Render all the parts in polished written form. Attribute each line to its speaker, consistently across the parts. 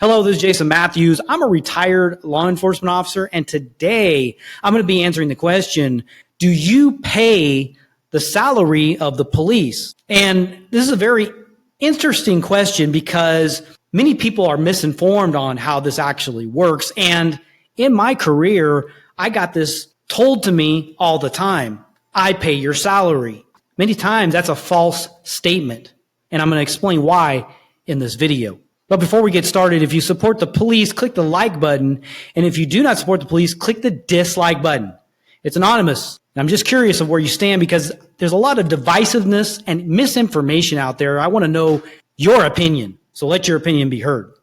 Speaker 1: Hello, this is Jason Matthews. I'm a retired law enforcement officer, and today I'm going to be answering the question, do you pay the salary of the police? And this is a very interesting question because many people are misinformed on how this actually works. And in my career, I got this told to me all the time. I pay your salary. Many times that's a false statement, and I'm going to explain why in this video. But before we get started, if you support the police, click the like button. And if you do not support the police, click the dislike button. It's anonymous. And I'm just curious of where you stand because there's a lot of divisiveness and misinformation out there. I want to know your opinion. So let your opinion be heard.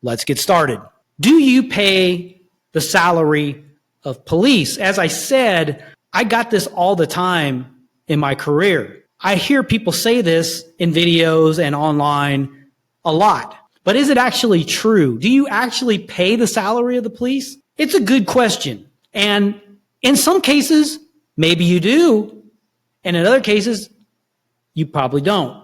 Speaker 1: Let's get started. Do you pay the salary of police? As I said, I got this all the time in my career. I hear people say this in videos and online a lot. But is it actually true? Do you actually pay the salary of the police? It's a good question. And in some cases, maybe you do. And in other cases, you probably don't.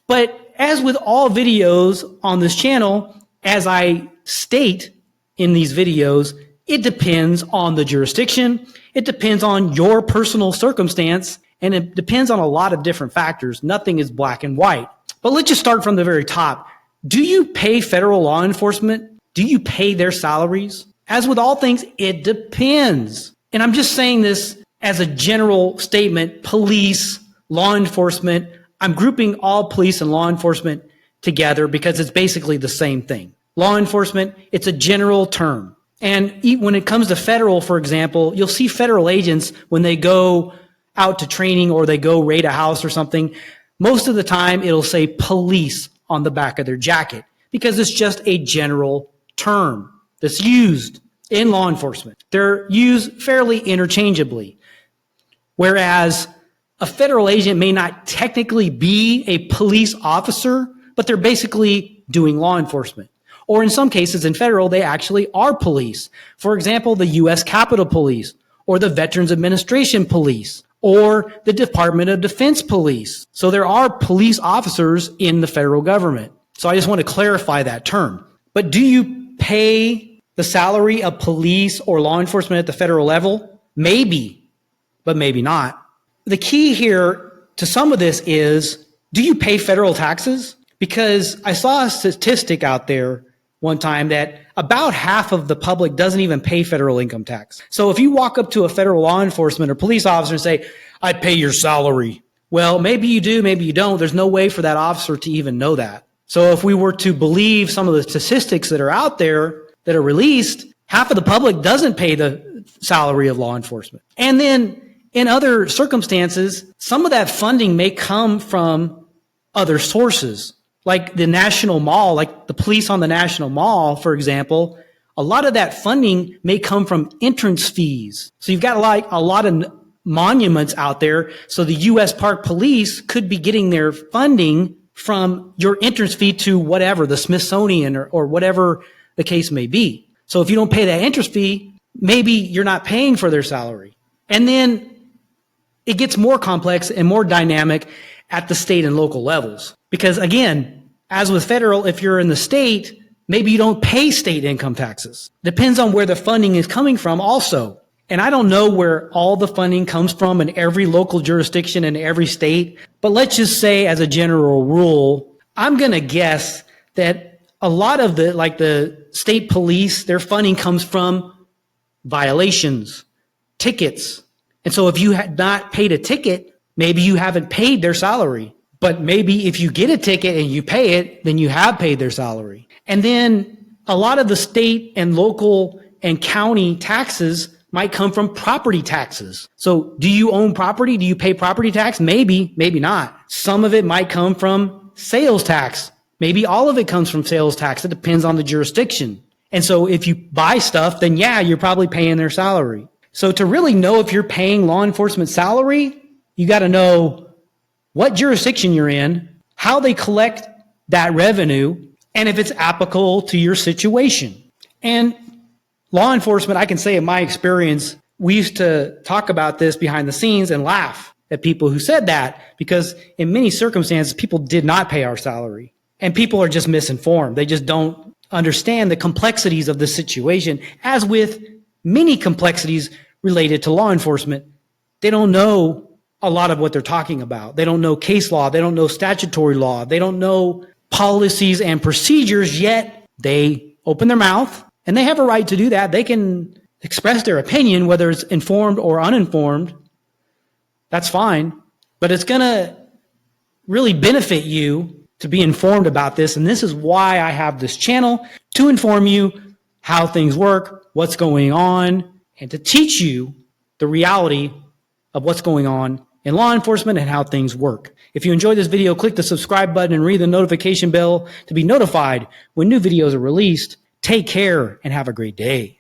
Speaker 1: But as with all videos on this channel, as I state in these videos, it depends on the jurisdiction. It depends on your personal circumstance. And it depends on a lot of different factors. Nothing is black and white. But let's just start from the very top. Do you pay federal law enforcement? Do you pay their salaries? As with all things, it depends. And I'm just saying this as a general statement, police, law enforcement. I'm grouping all police and law enforcement together because it's basically the same thing. Law enforcement, it's a general term. And when it comes to federal, for example, you'll see federal agents when they go out to training or they go raid a house or something. Most of the time, it'll say police on the back of their jacket because it's just a general term that's used in law enforcement. They're used fairly interchangeably. Whereas a federal agent may not technically be a police officer, but they're basically doing law enforcement. Or in some cases in federal, they actually are police. For example, the U.S. Capitol Police or the Veterans Administration Police or the Department of Defense Police. So there are police officers in the federal government. So I just want to clarify that term. But do you pay the salary of police or law enforcement at the federal level? Maybe, but maybe not. The key here to some of this is, do you pay federal taxes? Because I saw a statistic out there one time that about half of the public doesn't even pay federal income tax. So if you walk up to a federal law enforcement or police officer and say, I pay your salary. Well, maybe you do, maybe you don't. There's no way for that officer to even know that. So if we were to believe some of the statistics that are out there that are released, half of the public doesn't pay the salary of law enforcement. And then in other circumstances, some of that funding may come from other sources. Like the National Mall, like the police on the National Mall, for example, a lot of that funding may come from entrance fees. So you've got a lot of monuments out there. So the U.S. Park Police could be getting their funding from your entrance fee to whatever, the Smithsonian or whatever the case may be. So if you don't pay that entrance fee, maybe you're not paying for their salary. And then it gets more complex and more dynamic at the state and local levels. Because again, as with federal, if you're in the state, maybe you don't pay state income taxes. Depends on where the funding is coming from also. And I don't know where all the funding comes from in every local jurisdiction in every state. But let's just say as a general rule, I'm going to guess that a lot of the state police, their funding comes from violations, tickets. And so if you had not paid a ticket, maybe you haven't paid their salary. But maybe if you get a ticket and you pay it, then you have paid their salary. And then a lot of the state and local and county taxes might come from property taxes. So do you own property? Do you pay property tax? Maybe, maybe not. Some of it might come from sales tax. Maybe all of it comes from sales tax. It depends on the jurisdiction. And so if you buy stuff, then yeah, you're probably paying their salary. So to really know if you're paying law enforcement salary, you got to know what jurisdiction you're in, how they collect that revenue, and if it's applicable to your situation. And law enforcement, I can say in my experience, we used to talk about this behind the scenes and laugh at people who said that because in many circumstances, people did not pay our salary. And people are just misinformed. They just don't understand the complexities of the situation, as with many complexities related to law enforcement. They don't know a lot of what they're talking about. They don't know case law. They don't know statutory law. They don't know policies and procedures, yet they open their mouth, and they have a right to do that. They can express their opinion, whether it's informed or uninformed. That's fine. But it's going to really benefit you to be informed about this. And this is why I have this channel, to inform you how things work, what's going on, and to teach you the reality of what's going on in law enforcement and how things work. If you enjoyed this video, click the subscribe button and ring the notification bell to be notified when new videos are released. Take care and have a great day.